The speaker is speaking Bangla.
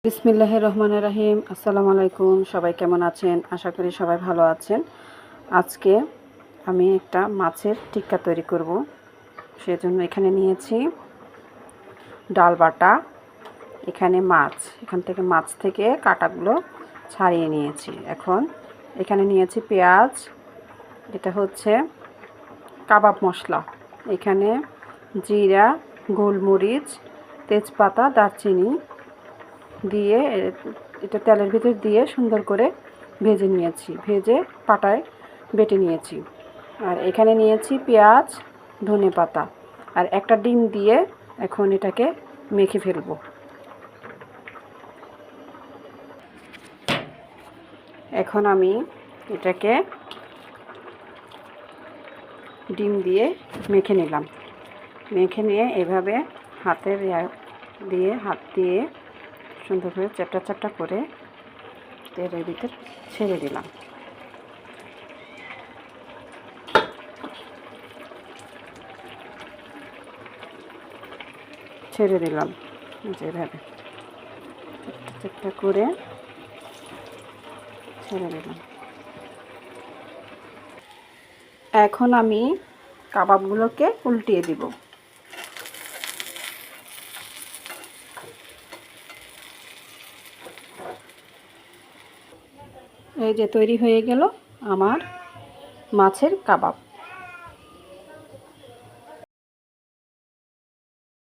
বিসমিল্লাহির রহমানির রহিম। আসসালামু আলাইকুম। সবাই কেমন আছেন? আশা করি সবাই ভালো আছেন। আজকে আমি একটা মাছের টিক্কা তৈরি করব। সেজন্য এখানে নিয়েছি ডাল বাটা, এখানে মাছ, মাছ থেকে কাঁটাগুলো ছাড়িয়ে নিয়েছি। এখন এখানে নিয়েছি পেঁয়াজ, এটা হচ্ছে কাবাব মশলা, এখানে জিরা, গোলমরিচ, তেজপাতা, দারচিনি দিয়ে এটা তেলের ভিতর দিয়ে সুন্দর করে ভেজে নিয়েছি, ভেজে পাটায় বেটে নিয়েছি। আর এখানে নিয়েছি পেঁয়াজ, ধনেপাতা আর একটা ডিম দিয়ে এখন এটাকে মেখে ফেলবো। এখন আমি এটাকে ডিম দিয়ে মেখে নিলাম। মেখে নিয়ে এভাবে হাত দিয়ে সুন্দর করে চ্যাপটা চ্যাপটা করে তেলের ভিতর ছেড়ে দিলাম। যেভাবে চ্যাপটা করে ছেড়ে দিলাম। এখন আমি কাবাবগুলোকে উল্টিয়ে দিব। এই যে তৈরি হয়ে গেল আমার মাছের কাবাব।